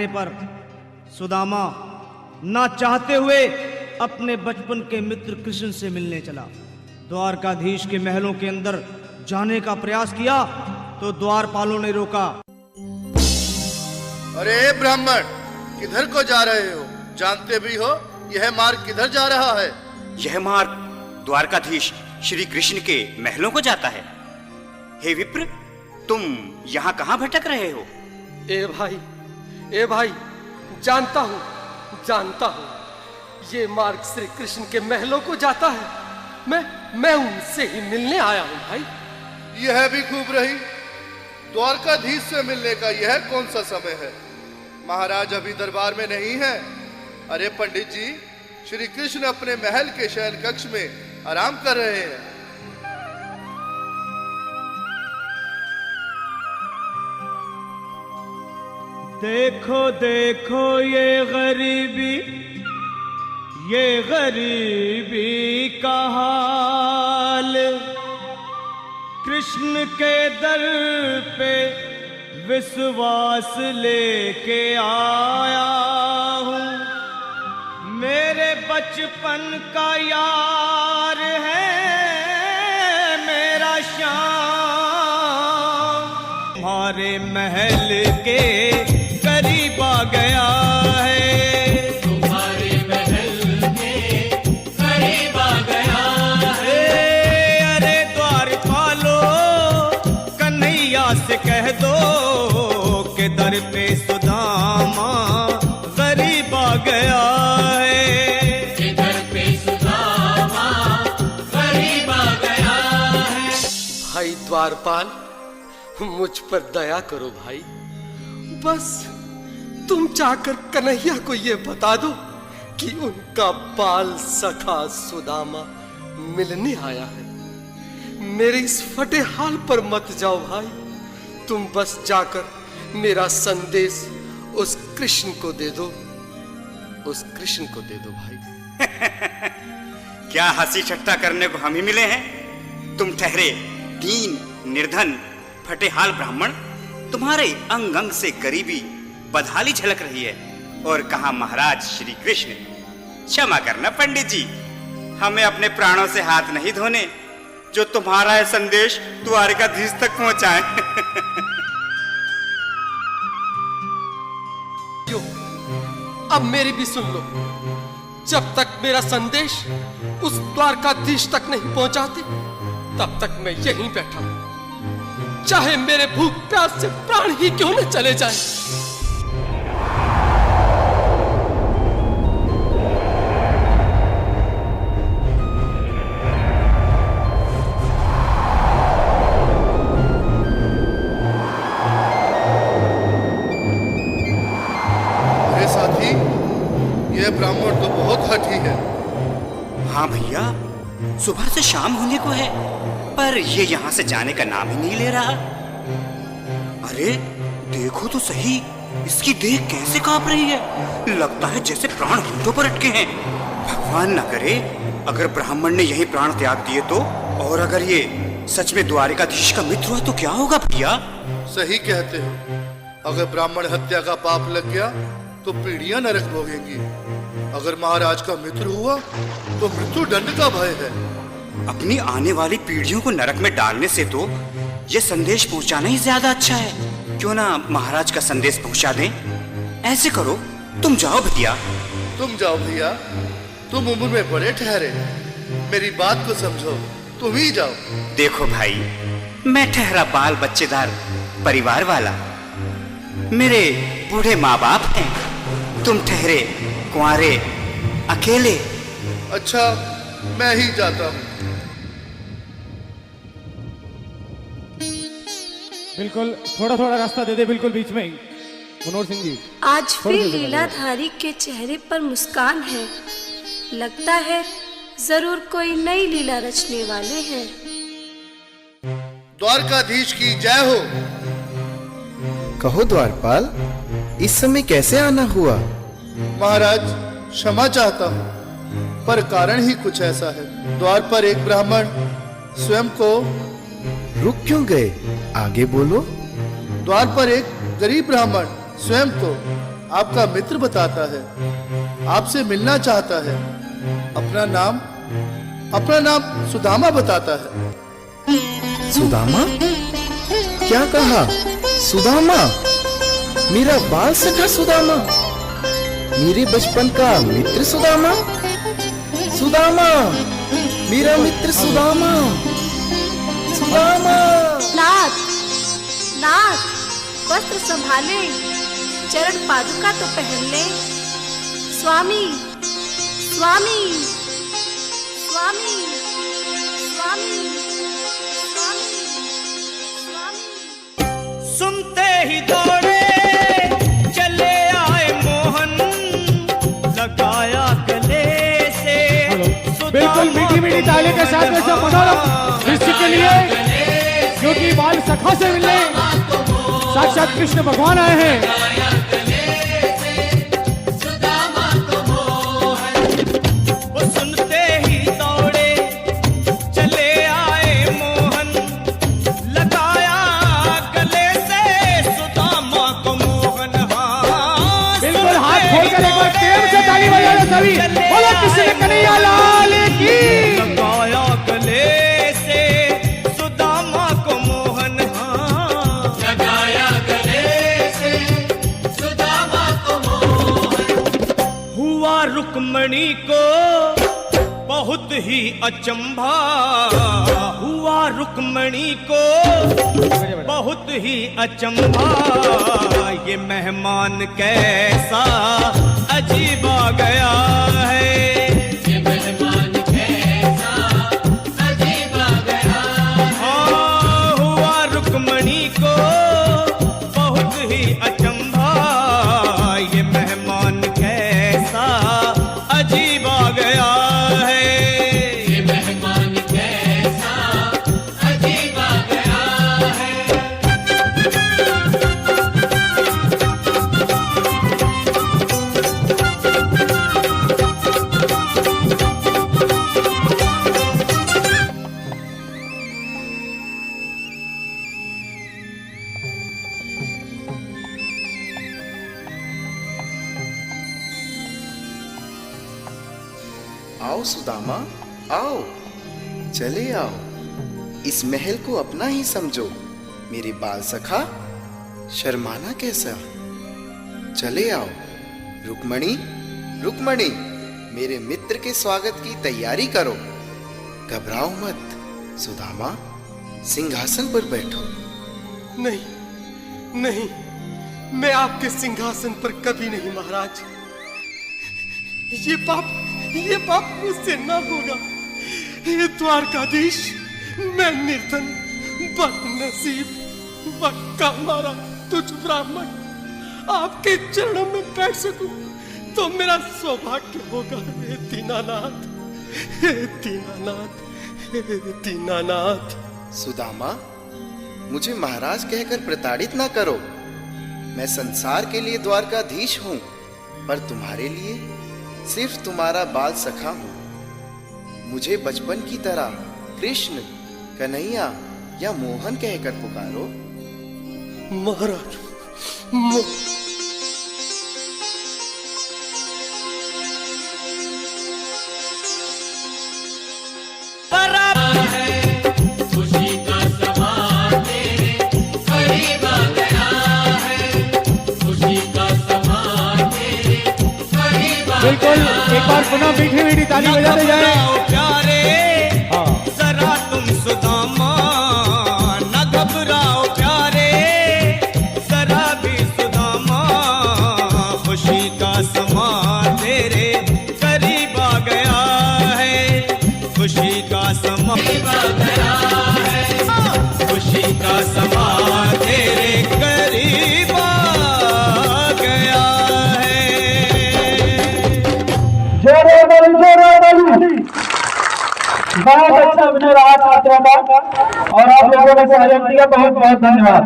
पर सुदामा ना चाहते हुए अपने बचपन के मित्र कृष्ण से मिलने चला। द्वारकाधीश के महलों के अंदर जाने का प्रयास किया तो द्वारपालों ने रोका। अरे ब्राह्मण, किधर को जा रहे हो? जानते भी हो यह मार्ग किधर जा रहा है? यह मार्ग द्वारकाधीश श्री कृष्ण के महलों को जाता है। हे विप्र, तुम यहाँ कहाँ भटक रहे हो? ए भाई, जानता हूँ ये मार्ग श्री कृष्ण के महलों को जाता है। मैं उनसे ही मिलने आया हूँ भाई। यह भी खूब रही। द्वारकाधीश से मिलने का यह कौन सा समय है? महाराज अभी दरबार में नहीं है। अरे पंडित जी, श्री कृष्ण अपने महल के शयन कक्ष में आराम कर रहे हैं। देखो देखो ये गरीबी का हाल, कृष्ण के दर पे विश्वास लेके आया हूँ। मेरे बचपन का यार है मेरा श्याम, हमारे महल के करीब आ गया है। तुम्हारे महल के करीब आ गया है। अरे द्वारपालो, कन्हैया से कह दो कि दर पे सुदामा गरीब आ गया है। कि दर पे सुदामा गरीब आ गया है। भाई द्वारपाल, मुझ पर दया करो भाई। बस तुम जाकर कन्हैया को ये बता दो कि उनका बाल सखा सुदामा मिलने आया है। मेरे इस फटे हाल पर मत जाओ भाई। तुम बस जाकर मेरा संदेश उस कृष्ण को दे दो भाई। क्या हंसी ठट्टा करने को हम ही मिले हैं? तुम ठहरे दीन निर्धन फटेहाल ब्राह्मण, तुम्हारे अंग अंग से गरीबी बदहाली झलक रही है। और कहा महाराज श्री कृष्ण। क्षमा करना पंडित जी, हमें अपने प्राणों से हाथ नहीं धोने जो तुम्हारा यह संदेश द्वारकाधीश तक पहुंचाए। अब मेरी भी सुन लो। जब तक मेरा संदेश उस द्वारकाधीश तक नहीं पहुंचाते, तब तक मैं यहीं बैठा हूं, चाहे मेरे भूख प्यास से प्राण ही क्यों न चले जाए। अरे साथी, यह ब्राह्मण तो बहुत हठी है। हाँ भैया, सुबह से शाम होने को है, पर ये यहाँ से जाने का नाम ही नहीं ले रहा। अरे देखो तो सही, इसकी देह कैसे कांप रही है। लगता है जैसे प्राण होठों पर अटके हैं। भगवान न करे अगर ब्राह्मण ने यही प्राण त्याग दिए तो। और अगर ये सच में द्वारकाधीश का मित्र हुआ तो क्या होगा भैया? सही कहते हो। अगर ब्राह्मण हत्या का पाप लग गया तो पीढ़ियां नरक भोगेंगी। अगर महाराज का मित्र हुआ तो मृत्यु दंड का भय है। अपनी आने वाली पीढ़ियों को नरक में डालने से तो ये संदेश पहुंचाना ही ज्यादा अच्छा है। क्यों ना महाराज का संदेश पहुंचा दें? ऐसे करो, तुम जाओ भैया। तुम जाओ भैया, तुम उम्र में बड़े ठहरे, मेरी बात को समझो, तुम ही जाओ। देखो भाई, मैं ठहरा बाल बच्चेदार परिवार वाला, मेरे बूढ़े माँ बाप हैं। तुम ठहरे कुंवारे अकेले। अच्छा, मैं ही जाता हूँ। बिल्कुल, थोड़ा थोड़ा रास्ता दे दे, बिल्कुल बीच में ही। मनोहर सिंह जी, आज फिर लीलाधारी के चेहरे पर मुस्कान है। लगता है जरूर कोई नई लीला रचने वाले हैं। द्वारकाधीश की जय हो। कहो द्वारपाल, इस समय कैसे आना हुआ? महाराज, क्षमा चाहता हूँ, पर कारण ही कुछ ऐसा है। द्वार पर एक ब्राह्मण स्वयं को। रुक क्यों गए? आगे बोलो। द्वार पर एक गरीब ब्राह्मण स्वयं को आपका मित्र बताता है, आपसे मिलना चाहता है। अपना नाम सुदामा बताता है। सुदामा? क्या कहा? सुदामा? मेरा बाल सखा सुदामा? मेरे बचपन का मित्र सुदामा? सुदामा, मेरा मित्र सुदामा। सुदामा। नाथ, नाथ, वस्त्र संभाले, चरण पादुका तो पहन ले। स्वामी, स्वामी, स्वामी, स्वामी, स्वामी, स्वामी। सुनते ही दौड़े चले आए मोहन, लगाया गले से। बिल्कुल मीठी मीठी ताली के साथ में सब मनोरम दृश्य के लिए, क्योंकि बाल सखा से मिलने साक्षात कृष्ण भगवान आए हैं। वो सुनते ही दौड़े चले आए मोहन, लगाया गले से सुदामा को मोहन। बिल्कुल हाथ खोलकर एक बार प्रेम से ताली बजाना सभी। बोलो कृष्ण कन्हैया लाल की। लगाया गले से सुदामा को मोहन, लगाया गले से सुदामा को मोहन। हुआ रुक्मणी को बहुत ही अचंभा, हुआ रुक्मणी को बहुत ही अचंभा। ये मेहमान कैसा अजीब आ गया है, ये मेहमान कैसा अजीब आ गया है। हाँ, हुआ रुक्मणी को बहुत ही अचंभा। ये मेहमान कैसा अजीब आ गया है, ये मेहमान कैसा अजीब आ गया है। आओ सुदामा, आओ, चले आओ। इस महल को अपना ही समझो। मेरे बाल सखा, शर्माना कैसा? चले आओ। रुक्मणी, रुक्मणी, मेरे मित्र के स्वागत की तैयारी करो। घबराओ मत। सुदामा, सिंहासन पर बैठो। नहीं, नहीं, मैं आपके सिंहासन पर कभी नहीं महाराज। ये पाप मुझसे ना होगा। हे द्वारकाधीश, मैं निर्धन, बदनसीब, बक्का मारा तुझ ब्राह्मण आपके चरणों में बैठ सकूं तो मेरा सौभाग्य होगा। हे दीनानाथ, हे दीनानाथ, हे दीनानाथ। सुदामा, मुझे महाराज कहकर प्रताड़ित ना करो। मैं संसार के लिए द्वारकाधीश हूं, पर तुम्हारे लिए सिर्फ तुम्हारा बाल सखा हूं। मुझे बचपन की तरह कृष्ण, कन्हैया या मोहन कहकर पुकारो। महाराज, खुशी का समा तेरे करीब आ गया है, खुशी का समा तेरे करीब आ बिल्कुल एक बार पुनः मीठी मीठी ताली बजाते जाए। प्यारे जरा तुम सुदामा, न घबराओ प्यारे जरा भी सुदामा। खुशी का समा तेरे करीब आ गया है, खुशी का समा गया है, खुशी का समा तेरे करीब आ गया है। बहुत अच्छा अभिनय रहा छात्रों का, और आप लोगों ने सहयोग दिया, बहुत बहुत धन्यवाद।